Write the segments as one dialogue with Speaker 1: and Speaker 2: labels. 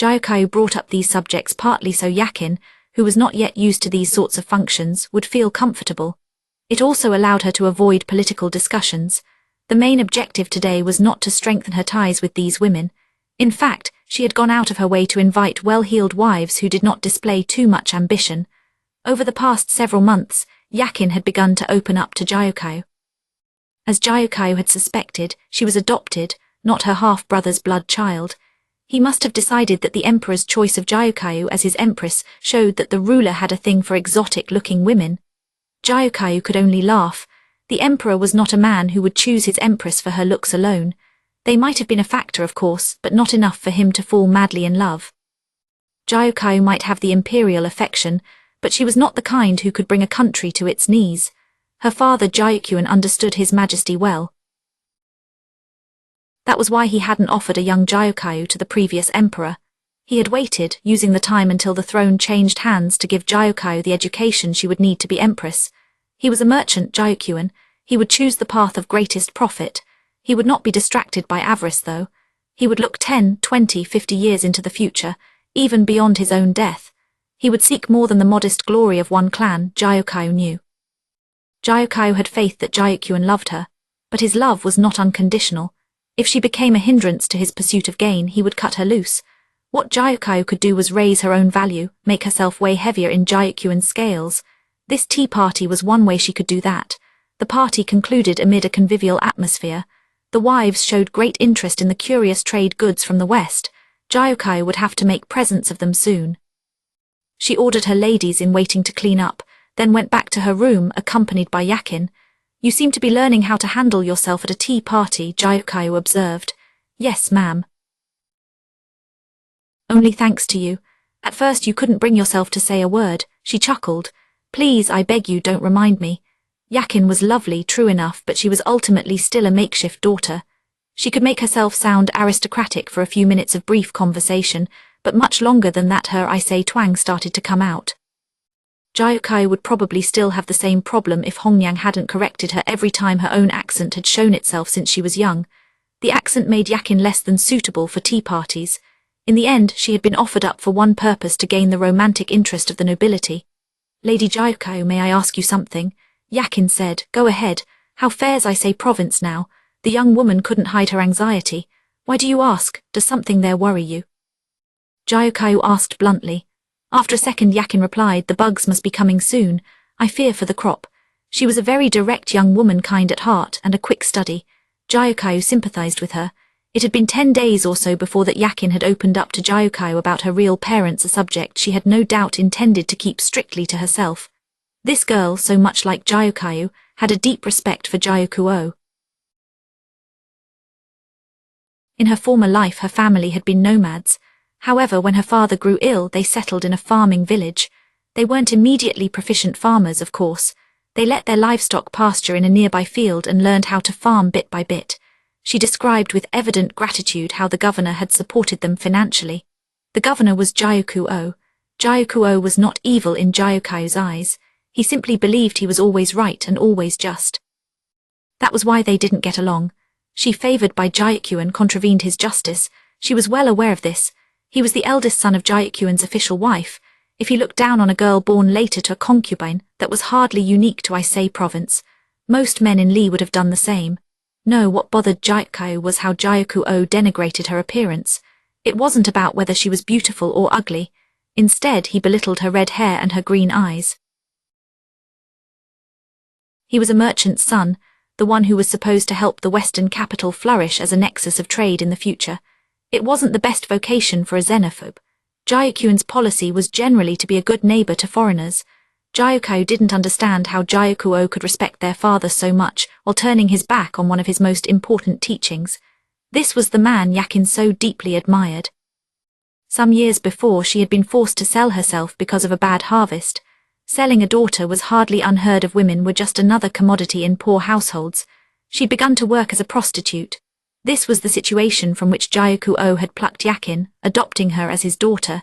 Speaker 1: Gyokao brought up these subjects partly so Yakin, who was not yet used to these sorts of functions, would feel comfortable. It also allowed her to avoid political discussions. The main objective today was not to strengthen her ties with these women. In fact, she had gone out of her way to invite well-heeled wives who did not display too much ambition. Over the past several months, Yakin had begun to open up to Gyokao. As Gyokao had suspected, she was adopted, not her half-brother's blood child. He must have decided that the emperor's choice of Gyokao as his empress showed that the ruler had a thing for exotic-looking women. Gyokao could only laugh. The emperor was not a man who would choose his empress for her looks alone. They might have been a factor, of course, but not enough for him to fall madly in love. Gyokao might have the imperial affection, but she was not the kind who could bring a country to its knees. Her father Gyokuen understood his majesty well. That was why he hadn't offered a young Gyokao to the previous emperor. He had waited, using the time until the throne changed hands to give Gyokao the education she would need to be empress. He was a merchant Gyokuen. He would choose the path of greatest profit. He would not be distracted by avarice, though. He would look 10, 20, 50 years into the future, even beyond his own death. He would seek more than the modest glory of one clan, Gyokao knew. Gyokao had faith that Gyokuen loved her, but his love was not unconditional. If she became a hindrance to his pursuit of gain, he would cut her loose. What Gyokao could do was raise her own value, make herself weigh heavier in Gyokuen's scales. This tea party was one way she could do that. The party concluded amid a convivial atmosphere. The wives showed great interest in the curious trade goods from the West. Gyokao would have to make presents of them soon. She ordered her ladies-in-waiting to clean up, then went back to her room, accompanied by Yakin. "You seem to be learning how to handle yourself at a tea party," Gyokao observed. "Yes, ma'am. Only thanks to you. At first you couldn't bring yourself to say a word," she chuckled. "Please, I beg you, don't remind me." Yakin was lovely, true enough, but she was ultimately still a makeshift daughter. She could make herself sound aristocratic for a few minutes of brief conversation, but much longer than that her I say twang started to come out. Gyokao would probably still have the same problem if Hongyang hadn't corrected her every time her own accent had shown itself since she was young. The accent made Yakin less than suitable for tea parties. In the end, she had been offered up for one purpose: to gain the romantic interest of the nobility. "Lady Gyokao, may I ask you something?" Yakin said. "Go ahead. How fares I say province now?" The young woman couldn't hide her anxiety. "Why do you ask? Does something there worry you?" Gyokao asked bluntly. After a second, Yakin replied, "The bugs must be coming soon. I fear for the crop." She was a very direct young woman, kind at heart, and a quick study. Gyokao sympathized with her. It had been 10 days or so before that Yakin had opened up to Gyokao about her real parents, a subject she had no doubt intended to keep strictly to herself. This girl, so much like Gyokao, had a deep respect for Gyokao. In her former life, her family had been nomads. However, when her father grew ill, they settled in a farming village. They weren't immediately proficient farmers, of course. They let their livestock pasture in a nearby field and learned how to farm bit by bit. She described with evident gratitude how the governor had supported them financially. The governor was Gyokao. Gyokao was not evil in Gyokao's eyes. He simply believed he was always right and always just. That was why they didn't get along. She, favored by Gyokuen, contravened his justice. She was well aware of this. He was the eldest son of Gyokuen's official wife. If he looked down on a girl born later to a concubine, that was hardly unique to Isei province. Most men in Li would have done the same. No, what bothered Gyokao was how Gyokao denigrated her appearance. It wasn't about whether she was beautiful or ugly. Instead, he belittled her red hair and her green eyes. He was a merchant's son, the one who was supposed to help the Western capital flourish as a nexus of trade in the future. It wasn't the best vocation for a xenophobe. Gyokuen's policy was generally to be a good neighbor to foreigners. Gyokao didn't understand how Gyokao could respect their father so much while turning his back on one of his most important teachings. This was the man Yakin so deeply admired. Some years before, she had been forced to sell herself because of a bad harvest. Selling a daughter was hardly unheard of. Women were just another commodity in poor households. She'd begun to work as a prostitute. This was the situation from which Gyokao had plucked Yakin, adopting her as his daughter.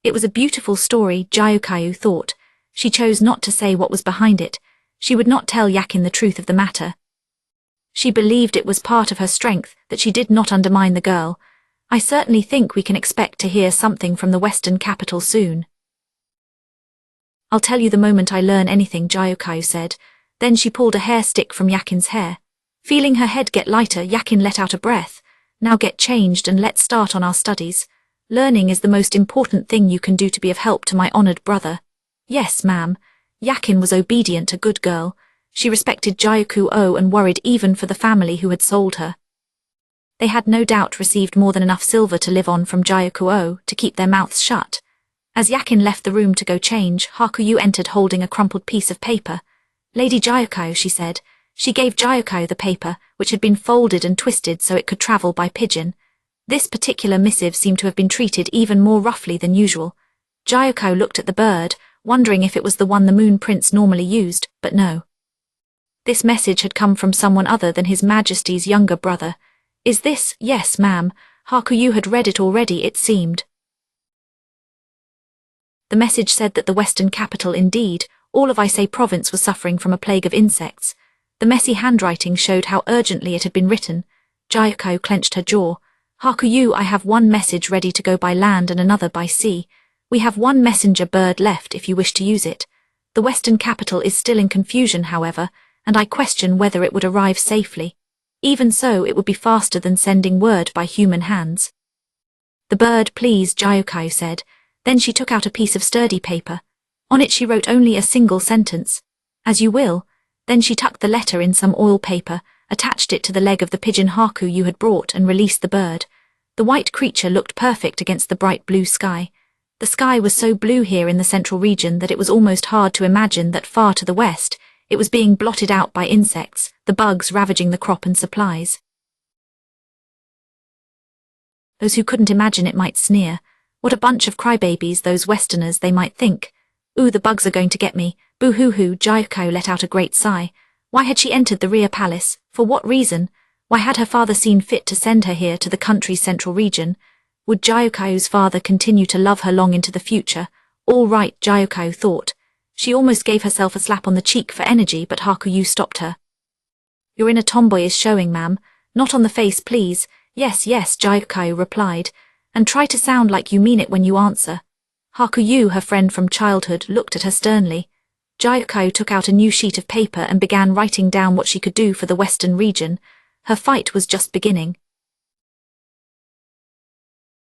Speaker 1: It was a beautiful story, Gyokao thought. She chose not to say what was behind it. She would not tell Yakin the truth of the matter. She believed it was part of her strength that she did not undermine the girl. I certainly think we can expect to hear something from the Western capital soon. I'll tell you the moment I learn anything, Gyokao said. Then she pulled a hair stick from Yakin's hair. Feeling her head get lighter, Yakin let out a breath. Now get changed and let's start on our studies. Learning is the most important thing you can do to be of help to my honored brother. Yes, ma'am. Yakin was obedient, a good girl. She respected Gyokao and worried even for the family who had sold her. They had no doubt received more than enough silver to live on from Gyokao to keep their mouths shut. As Yakin left the room to go change, Hakuyu entered holding a crumpled piece of paper. Lady Gyokao, she said. She gave Gyokao the paper, which had been folded and twisted so it could travel by pigeon. This particular missive seemed to have been treated even more roughly than usual. Gyokao looked at the bird, wondering if it was the one the Moon Prince normally used, but no. This message had come from someone other than His Majesty's younger brother. Is this? Yes, ma'am. Hakuyu had read it already, it seemed. The message said that the Western capital, indeed, all of Ise province, was suffering from a plague of insects. The messy handwriting showed how urgently it had been written. Gyokao clenched her jaw. Hakuyu, I have one message ready to go by land and another by sea. We have one messenger bird left if you wish to use it. The Western capital is still in confusion, however, and I question whether it would arrive safely. Even so, it would be faster than sending word by human hands. The bird, please, Gyokao said. Then she took out a piece of sturdy paper. On it she wrote only a single sentence. As you will. Then she tucked the letter in some oil paper, attached it to the leg of the pigeon Hakuyu had brought, and released the bird. The white creature looked perfect against the bright blue sky. The sky was so blue here in the central region that it was almost hard to imagine that far to the west, it was being blotted out by insects, the bugs ravaging the crop and supplies. Those who couldn't imagine it might sneer. What a bunch of crybabies, those Westerners, they might think. Ooh, the bugs are going to get me. Boo-hoo-hoo, Gyokao let out a great sigh. Why had she entered the rear palace? For what reason? Why had her father seen fit to send her here to the country's central region? Would Gyokao's father continue to love her long into the future? All right, Gyokao thought. She almost gave herself a slap on the cheek for energy, but Hakuyu stopped her. Your inner tomboy is showing, ma'am. Not on the face, please. Yes, yes, Gyokao replied. And try to sound like you mean it when you answer. Hakuyu, her friend from childhood, looked at her sternly. Gyokao took out a new sheet of paper and began writing down what she could do for the Western region. Her fight was just beginning.